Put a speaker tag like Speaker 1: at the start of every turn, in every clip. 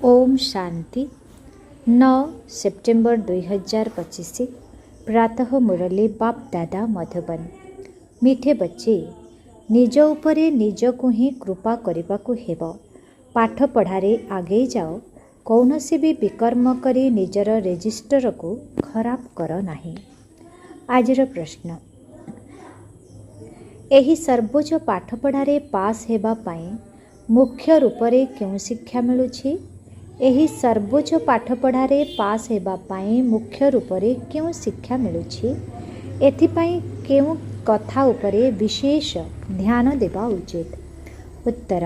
Speaker 1: Om Shanti 9 September 2025 प्रातः मुरली बाप दादा मधुबन। मीठे बच्चे निज उपरे निजकु ही कृपा करबाकु हेब। पाठ पढ़ारे आगे जाओ। कौनसी भी विकर्म करी निजर रेजिस्टर को खराब कर नाही। आजर प्रश्न, एही सर्वोच्च पाठ पढ़ारे पास हेबा पाई मुख्य रूपरे क्यों शिक्षा मिलुछि? एही सर्वोच्च पाठ पढ़ारे पास हेबा पाई मुख्य रूपरे क्यों शिक्षा मिलुछि? एथिपाई क्यों कथा उपरे विशेष ध्यान देबा उचित? उत्तर,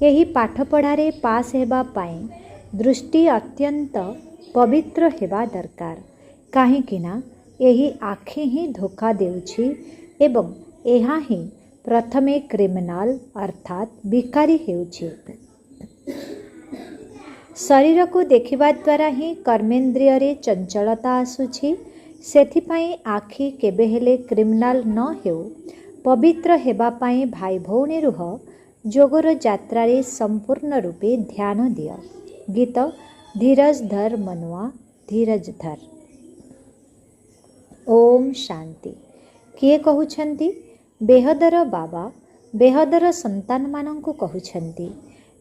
Speaker 1: एही पाठ पढ़ारे पास हेबा पाई दृष्टि अत्यंत पवित्र हेबा दरकार। काहेकि ना एही आखि ही धोखा देउछि एवं एहा ही प्रथमे क्रिमिनाल अर्थात भिकारी हेउछि। शरीर को देखिबा द्वारा ही कर्मेंद्रिय रे चंचलता आसुछि। सेथिपाई आखि केबे हेले क्रिमिनाल न हेउ। पवित्र हेबा पाई भाई भौणी रुह जोगर यात्रा रे संपूर्ण रूपे ध्यान दिय। गीत धीरज धर मनुआ धीरज धर। ओम शांति। किए कहउछंती? बेहदर बाबा बेहदर संतान मानंकु कहउछंती।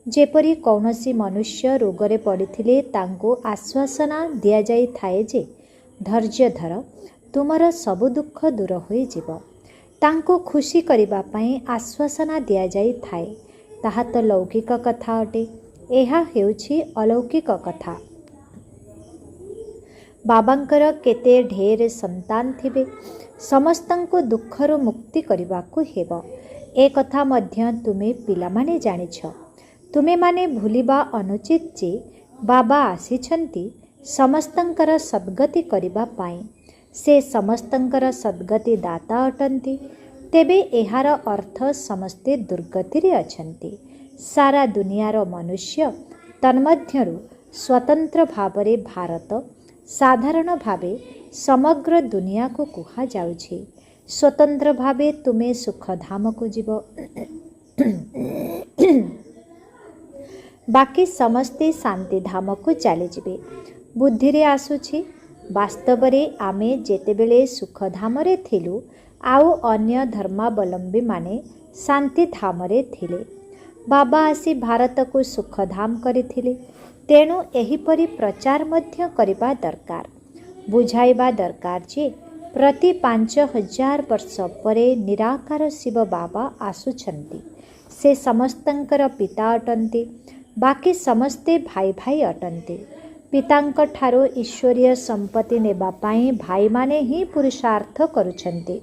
Speaker 1: जेपरी कौनसी मनुष्य रोगरे पड़िथिले तांको आश्वासना दिया जाई थाए जे धैर्य धर, तुमर सबु दुख दूर होई जिवो। तांको खुशी करिबा पई आश्वासना दिया जाई थाए। ताहा तो लौकिक कथा अटे। एहा हेउछि अलौकिक कथा। बाबांकर केते ढेर संतान थिबे, समस्तंको दुखरु मुक्ति करिबाकु हेबो। ए कथा मध्य तुमे पिला माने जानिछ। तुमे माने भूलिबा अनुचित जे बाबा आसीछंती समस्तंकर सद्गति करिबा पाई। से समस्तंकर सद्गति दाता अटंती। तेबे एहार अर्थ समस्ते दुर्गति रे अछंती। सारा दुनियार मनुष्य तन्मध्यरु स्वतंत्र भावरे भारत साधारण भावे समग्र दुनिया को कुहा जाउछि। स्वतंत्र भावे तुमे सुखधाम को जीव। बाकी समस्ते शांति धाम को चली जिबे। बुद्धि रे आसुछि वास्तव रे आमे जेतेबेले सुखधाम रे थिलु आउ अन्य धर्मावलंबी माने शांति धाम रे थिले। बाबा आसी भारत को सुखधाम करिथिले। तेणु एहिपरि प्रचार मध्य करिबा दरकार। बुझाइबा दरकार जे प्रति 5000 वर्ष परे निराकार शिव बाबा आसुछंती। से समस्तंकर पिता अटंती। बाकी समस्ते भाई भाई अटंती। पितांक ठारो ईश्वरीय संपत्ति नेबा पाई भाई माने ही पुरुषार्थ करुछंती।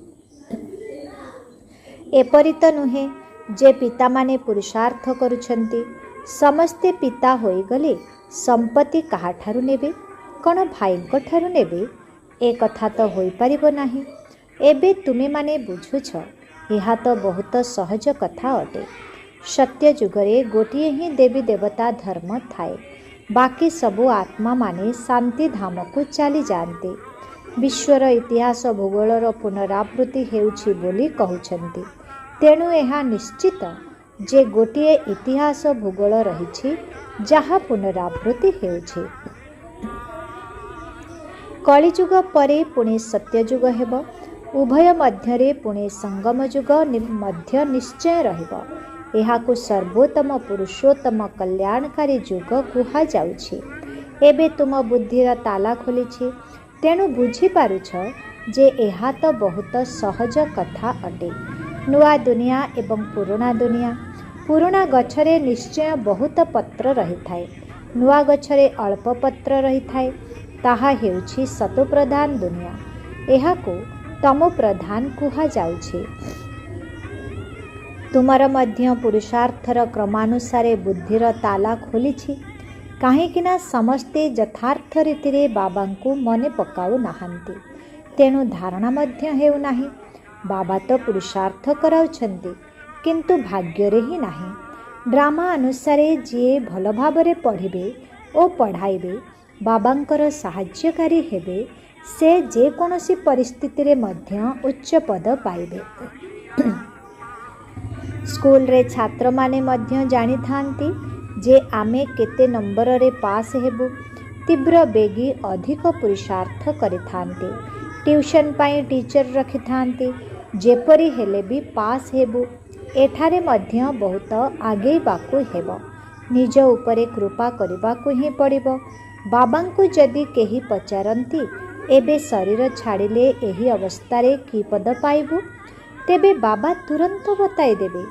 Speaker 1: एपरि तो नुहे जे पिता माने पुरुषार्थ करुछंती। समस्ते पिता होई गले संपत्ति काहा ठारू नेबे? कोन भाईंक ठारू नेबे? ए कथा तो होई परिबो नाही। एबे तुमे माने बुझुछ, एहा तो बहुत सहज कथा अटे। सत्य जुगरे गोटिए ही देवी देवता धर्म थाए। बाकी सबु आत्मा माने शांति धाम को चली जाते। विश्वर इतिहास भूगोलर पुनरावृत्ति हेउछि बोली कहउछंती। तेणु एहा निश्चित जे गोटिए इतिहास भूगोल रहिछि जहा पुनरावृत्ति हेउछि। कलिजुग परे पुणे सत्यजुग हेब। उभय मध्यरे पुणे संगम जुग मध्य निश्चय रहिब। एहाकु सर्वोत्तम पुरुषोत्तम कल्याणकारी जुग कुहा जाउछि। एबे तुम बुद्धिर ताला खोलिछि। तेणु बुझी पारुछ जे एहा तो बहुत सहज कथा अटे। नुआ दुनिया एवं पुराना दुनिया। पुराना गछरे निश्चय बहुत पत्र रही थाए। नुआ गछरे अल्प पत्र रही थाए। ताहा हेउछि सतो प्रधान दुनिया। एहाकु तमो प्रधान कुहा जाउछि। तुमर मध्य पुरुषार्थर क्रमानुसारे बुद्धिर ताला खोलिछि। काहेकिना समस्ते यथार्थ रीतिरे बाबांकु मने पकाउ नाहांती। तेणु धारणा मध्य हेउ नाही। बाबा तो पुरुषार्थ कराउछंती किंतु भाग्य रे ही नाही। ड्रामा अनुसारे जे भल भाबरे पढ़िबे ओ पढ़ाइबे बाबांकर सहाय्यकारी हेबे से जे कोनोसी परिस्थिति रे मध्य उच्च पद पाइबे। स्कूल रे छात्र माने मध्य जानी थांती जे आमे केते नंबर रे पास हेबु। तीव्र बेगी अधिक पुरुषार्थ करिथांते। ट्यूशन पाई टीचर रखिथांते। जेपरी हेले भी पास हेबु। एठारे मध्य बहुत आगेइबाकु हेबो। निज उपरे कृपा करिबाकु ही पड़िबो। बाबांकु जदि केही पचारंती एबे शरीर छाड़िले एही अवस्थारे की पद पाइबु, तेबे बाबा तुरंत बताई देबे।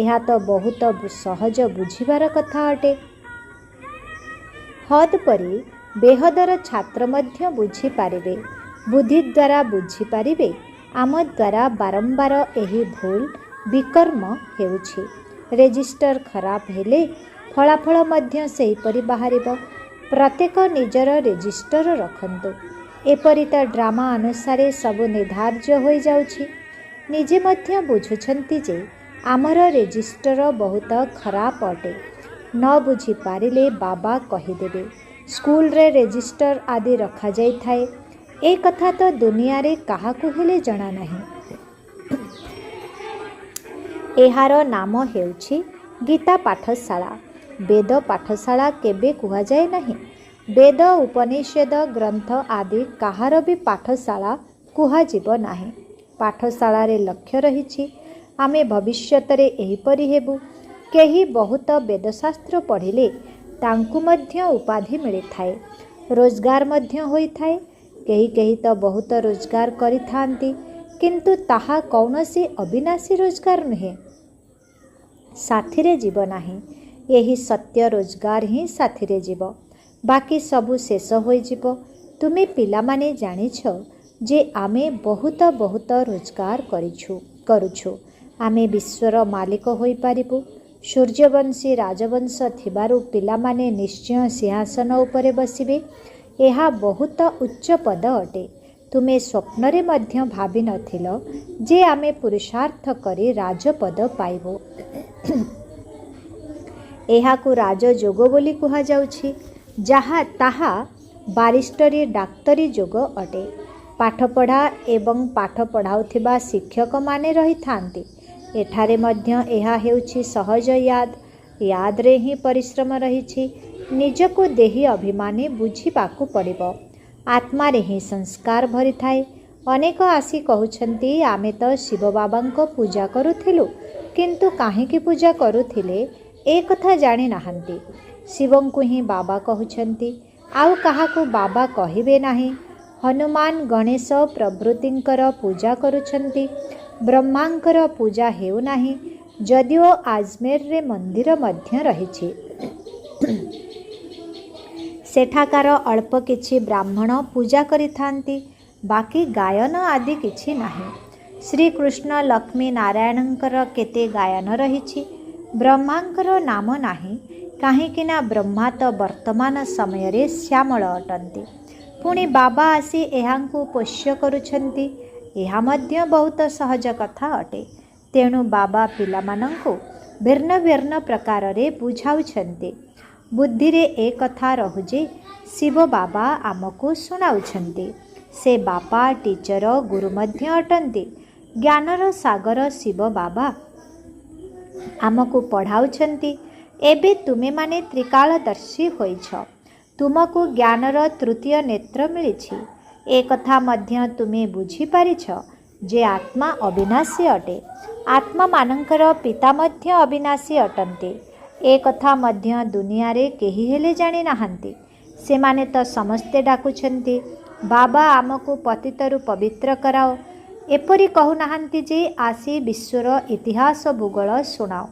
Speaker 1: एहा तो बहुत सहज बुझिबार कथा अटे। हद परी बेहदर छात्र मध्य बुझी पारिबे। बुद्धि द्वारा बुझी पारिबे। आम द्वारा बारंबार एही भूल विकर्म हेउछि। रेजिस्टर खराब हेले फलाफल मध्य सेहीपरि बाहरिब। प्रत्येक निजर रेजिस्टर रखंतु। एपरि तो ड्रामा अनुसारे सबु निर्धार्य होई जाउछि। निजे मध्य बुझुछंती जे आमर रेजिस्टर बहुत खराब अटे। न बुझी पारिले बाबा कहिदेबे। स्कूल रे रेजिस्टर आदि रखा जाई थाए। ए कथा तो दुनिया रे काहाकु हेले जणा नाही। एहार नाम हेउछि गीता पाठशाला। वेद पाठशाला केबे कुहा जाए नाही। वेद उपनिषद ग्रंथ आदि काहार भी पाठशाला कुहा जीव नाही। पाठशाला रे लक्ष्य रहिछि आमे भविष्यतरे एहिपरि हेबु। केही बहुत वेदशास्त्र पढ़िले तांकु मध्य उपाधि मिली थाए। रोजगार मध्य होई थाए। केही केही तो बहुत रोजगार करिथांती, किंतु ताहा कौनसी अविनाशी रोजगार नुहे। साथिरे जीव नाही। यही सत्य रोजगार ही साथिरे जीव। बाकी सबु शेष होई जीव। तुमे पिला माने जानिछ जे आमे बहुत बहुत रोजगार करुछु। आमे विश्वर मालिक होई पारिबु। सूर्यवंशी राजवंश थिबारु पिला माने निश्चय सिंहासन उपरे बसिबे। एहा बहुत उच्च पद अटे। तुमे स्वप्नरे मध्य भाबी नथिल जे आमे पुरुषार्थ करी राजपद पाइबो। एहाकु राजयोग बोली कुहा जाउछि। जहा ताहा बारिस्टरी डाक्तरी जोग अटे। पाठपढ़ा एवं पाठ पढ़ाउथिबा शिक्षक माने रही थांती। एठारे मध्य एहा हेउछि सहज याद रे ही परिश्रम रहिछि। निजको देही अभिमानी बुझिबाकु पड़िबो। आत्मा रे ही संस्कार भरी थाए। अनेक आसी कहउछंती आमे तो शिव बाबांको पूजा करुथिलु, किंतु काहेकि पूजा करुथिले ए कथा जानि नाहंती। शिवंकु ही बाबा कहउछंती, आउ काहाकु बाबा कहिबे नाही। हनुमान गणेश प्रभृतिंकर पूजा करुछंती। ब्रह्मांकर पूजा हेउ नाही, जदिओ आजमेर रे मंदिर मध्य रहिछि। सेठाकार अल्प किछि ब्राह्मण पूजा करिथांती, बाकी गायन आदि किछि नाही। श्री कृष्ण लक्ष्मी नारायणंकर केते गायन रहिछि। ब्रह्मांकर नाम नाही, काहेकिना ब्रह्मा तो वर्तमान समय रे श्यामल अटंती। पुणी बाबा आसी एहांकु पोष्य करुछंती। एहा मध्य बहुत सहज कथा अटे। तेणु बाबा पिलामानंकु भिन्न भिन्न प्रकार रे बुझाउछंती। बुद्धि रे ए कथा रहुजे शिव बाबा आमको सुनाउछंती। से बापा टीचर गुरु मध्य अटंती। ज्ञानर सागर शिव बाबा आमको पढ़ाउछंती। एबे तुमे माने त्रिकालदर्शी होइछ। तुमको ज्ञानर तृतीय नेत्र मिलिछि। ए कथा मध्य तुमे बुझी पारिछ जे आत्मा अविनाशी अटे। आत्मा मानंकर पिता मध्य अविनाशी अटंती। ए कथा मध्य दुनिया रे केही हेले जानि नाहंती। से माने तो समस्ते डाकुछंती, बाबा आमको पतितरु पवित्र कराओ। एपरि कहु नाहंती जे आसी विश्वर इतिहास भूगोल सुनाओ।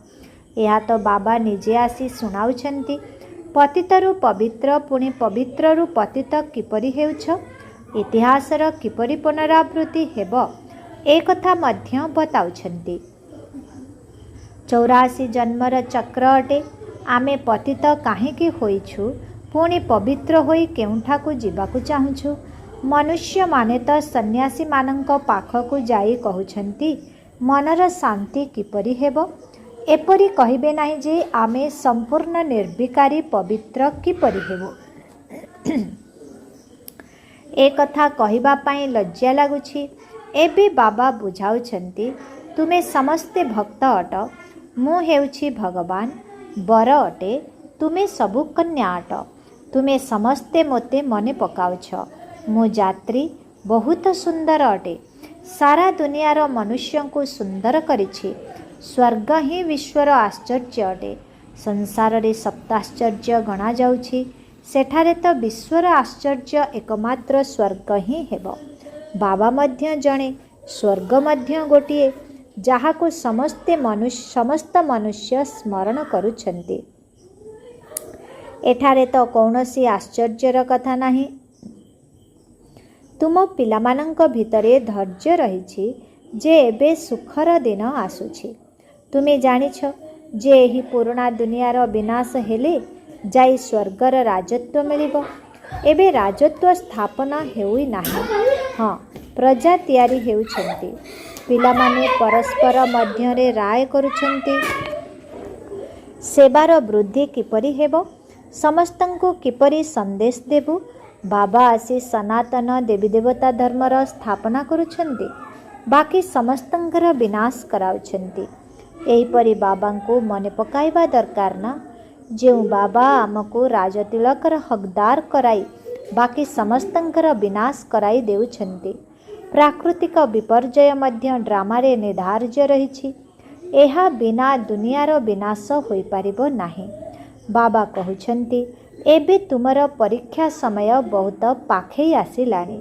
Speaker 1: एहा तो बाबा निजे आसी सुनाउछंती। पतितरु पवित्र, पुणी पवित्ररु पतित किपरि हेउछ, इतिहासर किपरि पुनरावृत्ति हेब, ए कथा मध्य बताउछंती। 84 जन्मर चक्र अटे। आमे पतित काहेकि होइछु, पुणी पवित्र होई केउठाकु जिबाकु चाहुछु। मनुष्य माने तो सन्यासी मानंक पाखकु जाई कहउछंती मनर शांति किपरि हेब। एपरि कहिबे नाही जे आमे संपूर्ण निर्विकारी पवित्र किपरि हेबो। ए कथा कहिबा पाई लज्जा लागुछि। एबे बाबा बुझाउछंती, तुमे समस्ते भक्त अट। मु हेउछि भगवान, बर अटे। ତୁମେ ସବୁ କନ୍ୟା ଅଟ। ତୁମେ ସମସ୍ତେ ମୋତେ ମନେ ପକାଉଛ। ମୋ ଯାତ୍ରୀ ବହୁତ ସୁନ୍ଦର ଅଟେ। ସାରା ଦୁନିଆର ମନୁଷ୍ୟଙ୍କୁ ସୁନ୍ଦର କରିଛି। ସ୍ୱର୍ଗ ହିଁ ବିଶ୍ୱର ଆଶ୍ଚର୍ଯ୍ୟ ଅଟେ। ସଂସାରରେ ସପ୍ତାଶ୍ଚର୍ଯ୍ୟ ଗଣାଯାଉଛି, ସେଠାରେ ତ ବିଶ୍ୱର ଆଶ୍ଚର୍ଯ୍ୟ ଏକମାତ୍ର ସ୍ୱର୍ଗ ହିଁ ହେବ। ବାବା ମଧ୍ୟ ଜଣେ, ସ୍ୱର୍ଗ ମଧ୍ୟ ଗୋଟିଏ, ଯାହାକୁ ସମସ୍ତ ମନୁଷ୍ୟ ସ୍ମରଣ କରୁଛନ୍ତି। ଏଠାରେ ତ କୌଣସି ଆଶ୍ଚର୍ଯ୍ୟର କଥା ନାହିଁ। ତୁମ ପିଲାମାନଙ୍କ ଭିତରେ ଧୈର୍ଯ୍ୟ ରହିଛି ଯେ ଏବେ ସୁଖର ଦିନ ଆସୁଛି। ତୁମେ ଜାଣିଛ ଯେ ଏହି ପୁରୁଣା ଦୁନିଆର ବିନାଶ ହେଲେ ଯାଇ ସ୍ୱର୍ଗର ରାଜତ୍ୱ ମିଳିବ। ଏବେ ରାଜତ୍ୱ ସ୍ଥାପନ ହେଉନାହିଁ। ହଁ, ପ୍ରଜା ତିଆରି ହେଉଛନ୍ତି। ପିଲାମାନେ ପରସ୍ପର ମଧ୍ୟରେ ରାୟ କରୁଛନ୍ତି ସେବାର ବୃଦ୍ଧି କିପରି ହେବ, ସମସ୍ତଙ୍କୁ କିପରି ସନ୍ଦେଶ ଦେବୁ। ବାବା ଆସି ସନାତନ ଦେବୀଦେବତା ଧର୍ମର ସ୍ଥାପନା କରୁଛନ୍ତି, ବାକି ସମସ୍ତଙ୍କର ବିନାଶ କରାଉଛନ୍ତି। ଏହିପରି ବାବାଙ୍କୁ ମନେ ପକାଇବା ଦରକାର ନା। ଯେଉଁ ବାବା ଆମକୁ ରାଜତିଳକର ହକଦାର କରାଇ ବାକି ସମସ୍ତଙ୍କର ବିନାଶ କରାଇ ଦେଉଛନ୍ତି। ପ୍ରାକୃତିକ ବିପର୍ଯ୍ୟୟ ମଧ୍ୟ ଡ୍ରାମାରେ ନିର୍ଦ୍ଧାର୍ଯ୍ୟ ରହିଛି। ଏହା ବିନା ଦୁନିଆର ବିନାଶ ହୋଇପାରିବ ନାହିଁ। ବାବା କହୁଛନ୍ତି, ଏବେ ତୁମର ପରୀକ୍ଷା ସମୟ ବହୁତ ପାଖେଇ ଆସିଲାଣି।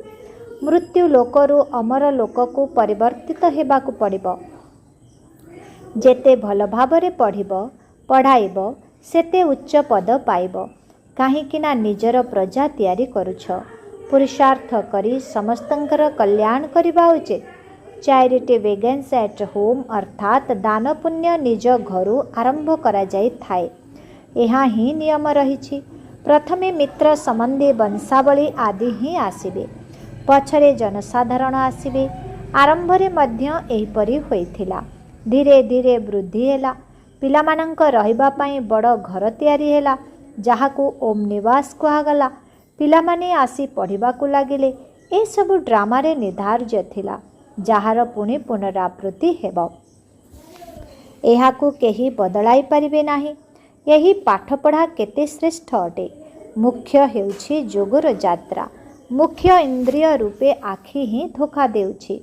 Speaker 1: ମୃତ୍ୟୁ ଲୋକରୁ ଅମର ଲୋକକୁ ପରିବର୍ତ୍ତିତ ହେବାକୁ ପଡ଼ିବ। ଯେତେ ଭଲ ଭାବରେ ପଢ଼ାଇବ ସେତେ ଉଚ୍ଚ ପଦ ପାଇବ। କାହିଁକି ନା ନିଜର ପ୍ରଜା ତିଆରି କରୁଛ। ପୁରୁଷାର୍ଥ କରି ସମସ୍ତଙ୍କର କଲ୍ୟାଣ କରିବା ଉଚିତ। ଚ୍ୟାରିଟି ବିଗିନ୍ସ ଏଟ୍ ହୋମ୍, ଅର୍ଥାତ୍ ଦାନ ପୁଣ୍ୟ ନିଜ ଘରୁ ଆରମ୍ଭ କରାଯାଇଥାଏ। ଏହା ହିଁ ନିୟମ ରହିଛି। ପ୍ରଥମେ ମିତ୍ର ସମ୍ବନ୍ଧୀ ବଂଶାବଳୀ ଆଦି ହିଁ ଆସିବେ, ପଛରେ ଜନସାଧାରଣ ଆସିବେ। ଆରମ୍ଭରେ ମଧ୍ୟ ଏହିପରି ହୋଇଥିଲା। ଧୀରେ ଧୀରେ ବୃଦ୍ଧି ହେଲା। ପିଲାମାନଙ୍କ ରହିବା ପାଇଁ ବଡ଼ ଘର ତିଆରି ହେଲା, ଯାହାକୁ ଓମ୍ ନିବାସ କୁହାଗଲା। ପିଲାମାନେ ଆସି ପଢ଼ିବାକୁ ଲାଗିଲେ। ଏସବୁ ଡ୍ରାମାରେ ନିର୍ଦ୍ଧାର୍ଯ୍ୟ ଥିଲା, ଯାହାର ପୁଣି ପୁନରାବୃତ୍ତି ହେବ। ଏହାକୁ କେହି ବଦଳାଇ ପାରିବେ ନାହିଁ। ଏହି ପାଠପଢ଼ା କେତେ ଶ୍ରେଷ୍ଠ ଅଟେ। ମୁଖ୍ୟ ହେଉଛି ଯୋଗର ଯାତ୍ରା। ମୁଖ୍ୟ ଇନ୍ଦ୍ରିୟ ରୂପେ ଆଖି ହିଁ ଧୋକା ଦେଉଛି।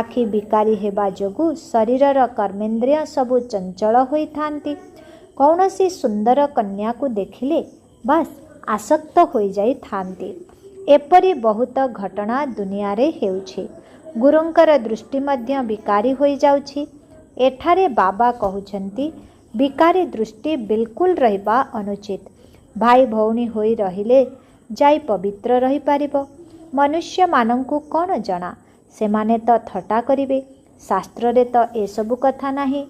Speaker 1: ଆଖି ବିକାରୀ ହେବା ଯୋଗୁଁ ଶରୀରର କର୍ମେନ୍ଦ୍ରିୟ ସବୁ ଚଞ୍ଚଳ ହୋଇଥାନ୍ତି। କୌଣସି ସୁନ୍ଦର କନ୍ୟାକୁ ଦେଖିଲେ ବାସ୍ ଆସକ୍ତ ହୋଇଯାଇଥାନ୍ତି। ଏପରି ବହୁତ ଘଟଣା ଦୁନିଆରେ ହେଉଛି। ଗୁରୁଙ୍କର ଦୃଷ୍ଟି ମଧ୍ୟ ବିକାରୀ ହୋଇଯାଉଛି। ଏଠାରେ ବାବା କହୁଛନ୍ତି, ବିକାରୀ ଦୃଷ୍ଟି ବିଲକୁଲ ରହିବା ଅନୁଚିତ। ଭାଇ ଭଉଣୀ ହୋଇ ରହିଲେ ଯାଇ ପବିତ୍ର ରହିପାରିବ। ମନୁଷ୍ୟମାନଙ୍କୁ କ'ଣ ଜଣା? ସେମାନେ ତ ଥଟ୍ଟା କରିବେ। ଶାସ୍ତ୍ରରେ ତ ଏସବୁ କଥା ନାହିଁ।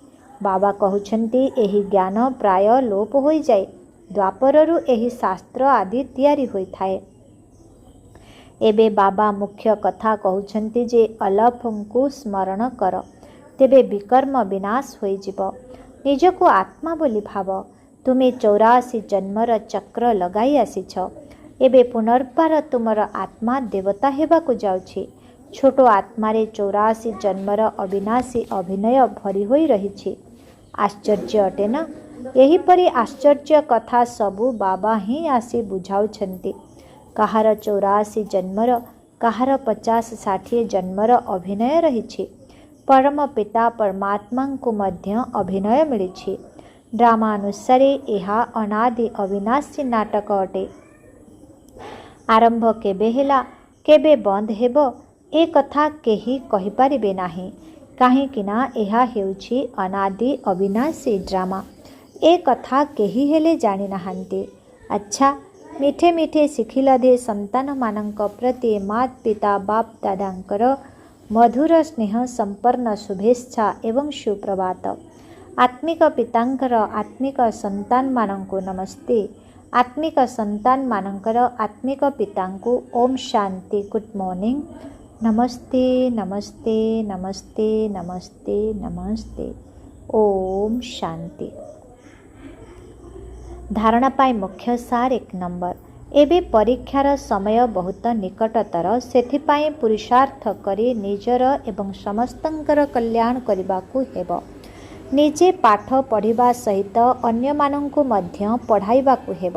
Speaker 1: ବାବା କହୁଛନ୍ତି, ଏହି ଜ୍ଞାନ ପ୍ରାୟ ଲୋପ ହୋଇଯାଏ। ଦ୍ୱାପରରୁ ଏହି ଶାସ୍ତ୍ର ଆଦି ତିଆରି ହୋଇଥାଏ। ଏବେ ବାବା ମୁଖ୍ୟ କଥା କହୁଛନ୍ତି ଯେ ଅଲଫଙ୍କୁ ସ୍ମରଣ କର, ତେବେ ବିକର୍ମ ବିନାଶ ହୋଇଯିବ। ନିଜକୁ ଆତ୍ମା ବୋଲି ଭାବ। ତୁମେ 84 ଜନ୍ମର ଚକ୍ର ଲଗାଇ ଆସିଛ। ଏବେ ପୁନର୍ବାର ତୁମର ଆତ୍ମା ଦେବତା ହେବାକୁ ଯାଉଛି। ଛୋଟ ଆତ୍ମାରେ 84 ଜନ୍ମର ଅବିନାଶୀ ଅଭିନୟ ଭରି ହୋଇ ରହିଛି। ଆଶ୍ଚର୍ଯ୍ୟ ଅଟେ ନା? ଏହିପରି ଆଶ୍ଚର୍ଯ୍ୟ କଥା ସବୁ ବାବା ହିଁ ଆସି ବୁଝାଉଛନ୍ତି। କାହାର 84 ଜନ୍ମର, କାହାର 50-60 ଜନ୍ମର ଅଭିନୟ ରହିଛି। ପରମ ପିତା ପରମାତ୍ମାଙ୍କୁ ମଧ୍ୟ ଅଭିନୟ ମିଳିଛି। ଡ୍ରାମା ଅନୁସାରେ ଏହା ଅନାଦି ଅବିନାଶୀ ନାଟକ ଅଟେ। ଆରମ୍ଭ କେବେ ହେଲା, କେବେ ବନ୍ଦ ହେବ, ଏ କଥା କେହି କହିପାରିବେ ନାହିଁ। କାହିଁକି ନା ଏହା ହେଉଛି ଅନାଦି ଅବିନାଶୀ ଡ୍ରାମା। ଏ କଥା କେହି ହେଲେ ଜାଣିନାହାନ୍ତି। ଆଚ୍ଛା, ମିଠେ ମିଠେ ଶିଖିଲଧେ ସନ୍ତାନମାନଙ୍କ ପ୍ରତି ମାତ ପିତା ବାପ ଦାଦାଙ୍କର ମଧୁର ସ୍ନେହ ସମ୍ପନ୍ନ ଶୁଭେଚ୍ଛା ଏବଂ ସୁପ୍ରଭାତ। ଆତ୍ମିକ ପିତାଙ୍କର ଆତ୍ମିକ ସନ୍ତାନମାନଙ୍କୁ ନମସ୍ତେ। ଆତ୍ମିକ ସନ୍ତାନମାନଙ୍କର ଆତ୍ମିକ ପିତାଙ୍କୁ ଓମ୍ ଶାନ୍ତି। Good morning. ନମସ୍ତେ ନମସ୍ତେ ନମସ୍ତେ ନମସ୍ତେ ନମସ୍ତେ। ଓମ୍ ଶାନ୍ତି। ଧାରଣା ପାଇଁ ମୁଖ୍ୟ ସାର 1 ନମ୍ବର। ଏବେ ପରୀକ୍ଷାର ସମୟ ବହୁତ ନିକଟତର। ସେଥିପାଇଁ ପୁରୁଷାର୍ଥ କରି ନିଜର ଏବଂ ସମସ୍ତଙ୍କର କଲ୍ୟାଣ କରିବାକୁ ହେବ। ନିଜେ ପାଠ ପଢ଼ିବା ସହିତ ଅନ୍ୟମାନଙ୍କୁ ମଧ୍ୟ ପଢ଼ାଇବାକୁ ହେବ।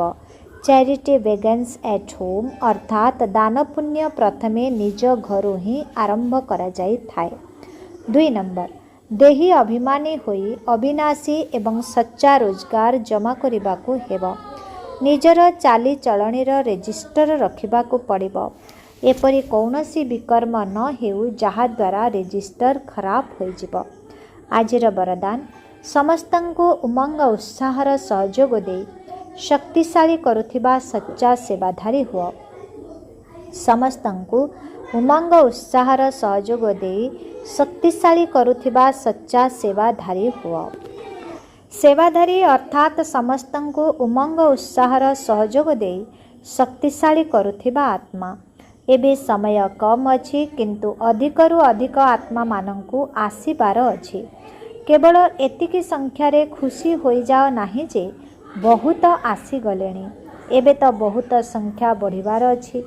Speaker 1: ଚ୍ୟାରିଟି ବେଗନ୍ସ ଏଟ୍ ହୋମ୍ ଅର୍ଥାତ୍ ଦାନ ପୁଣ୍ୟ ପ୍ରଥମେ ନିଜ ଘରୁ ହିଁ ଆରମ୍ଭ କରାଯାଇଥାଏ। 2 ନମ୍ବର, ଦେହୀ ଅଭିମାନୀ ହୋଇ ଅବିନାଶୀ ଏବଂ ସଚ୍ଚା ରୋଜଗାର ଜମା କରିବାକୁ ହେବ। ନିଜର ଚାଲିଚଳଣିର ରେଜିଷ୍ଟର ରଖିବାକୁ ପଡ଼ିବ। ଏପରି କୌଣସି ବିକର୍ମ ନ ହେଉ ଯାହାଦ୍ୱାରା ରେଜିଷ୍ଟର ଖରାପ ହୋଇଯିବ। ଆଜିର ବରଦାନ, ସମସ୍ତଙ୍କୁ ଉମଙ୍ଗ ଉତ୍ସାହର ସହଯୋଗ ଦେଇ ଶକ୍ତିଶାଳୀ କରୁଥିବା ସଚ୍ଚା ସେବାଧାରୀ ହୁଅ। ସମସ୍ତଙ୍କୁ ଉମଙ୍ଗ ଉତ୍ସାହର ସହଯୋଗ ଦେଇ ଶକ୍ତିଶାଳୀ କରୁଥିବା ସଚ୍ଚା ସେବାଧାରୀ ହୁଅ। ସେବାଧାରୀ ଅର୍ଥାତ୍ ସମସ୍ତଙ୍କୁ ଉମଙ୍ଗ ଉତ୍ସାହର ସହଯୋଗ ଦେଇ ଶକ୍ତିଶାଳୀ କରୁଥିବା ଆତ୍ମା। ଏବେ ସମୟ କମ୍ ଅଛି, କିନ୍ତୁ ଅଧିକରୁ ଅଧିକ ଆତ୍ମାମାନଙ୍କୁ ଆସିବାର ଅଛି। କେବଳ ଏତିକି ସଂଖ୍ୟାରେ ଖୁସି ହୋଇଯାଅ ନାହିଁ ଯେ ବହୁତ ଆସିଗଲେଣି। ଏବେ ତ ବହୁତ ସଂଖ୍ୟା ବଢ଼ିବାର ଅଛି।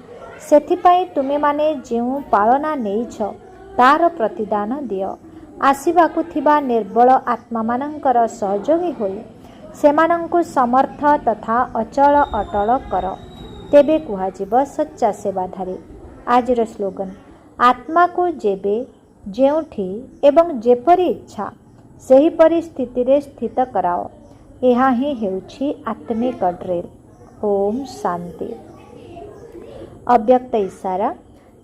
Speaker 1: ସେଥିପାଇଁ ତୁମେମାନେ ଯେଉଁ ପାଳନା ନେଇଛ ତାର ପ୍ରତିଦାନ ଦିଅ। ଆସିବାକୁ ଥିବା ନିର୍ବଳ ଆତ୍ମାମାନଙ୍କର ସହଯୋଗୀ ହୋଇ ସେମାନଙ୍କୁ ସମର୍ଥ ତଥା ଅଚଳ ଅଟଳ କର। ତେବେ କୁହାଯିବ ସଚ୍ଚା ସେବାଧାରୀ। ଆଜିର ସ୍ଲୋଗାନ, ଆତ୍ମାକୁ ଯେବେ, ଯେଉଁଠି ଏବଂ ଯେପରି ଇଚ୍ଛା ସେହିପରି ସ୍ଥିତିରେ ସ୍ଥିତ କରାଅ। ଏହା ହିଁ ହେଉଛି ଆତ୍ମିକ ଡ୍ରିଲ୍। ଓମ୍ ଶାନ୍ତି। ଅବ୍ୟକ୍ତ ଇଶାରା,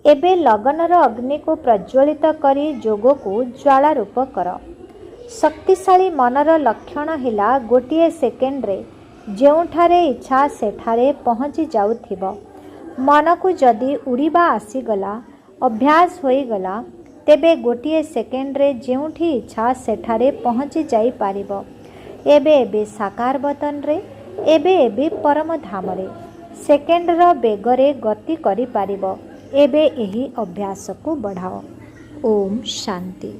Speaker 1: ଏବେ ଲଗନର ଅଗ୍ନିକୁ ପ୍ରଜ୍ୱଳିତ କରି ଯୋଗକୁ ଜ୍ୱାଳା ରୂପ କର। ଶକ୍ତିଶାଳୀ ମନର ଲକ୍ଷଣ ହେଲା ଗୋଟିଏ ସେକେଣ୍ଡରେ ଯେଉଁଠାରେ ଇଚ୍ଛା ସେଠାରେ ପହଞ୍ଚି ଯାଉଥିବ। ମନକୁ ଯଦି ଉଡ଼ିବା ଆସିଗଲା, ଅଭ୍ୟାସ ହୋଇଗଲା, ତେବେ ଗୋଟିଏ ସେକେଣ୍ଡରେ ଯେଉଁଠି ଇଚ୍ଛା ସେଠାରେ ପହଞ୍ଚି ଯାଇପାରିବ। ଏବେ ଏବେ ସାକାର ବତନରେ, ଏବେ ଏବେ ପରମ ଧାମରେ ସେକେଣ୍ଡର ବେଗରେ ଗତି କରିପାରିବ। ଏବେ ଏହି ଅଭ୍ୟାସକୁ ବଢ଼ାଅ। ଓମ୍ ଶାନ୍ତି।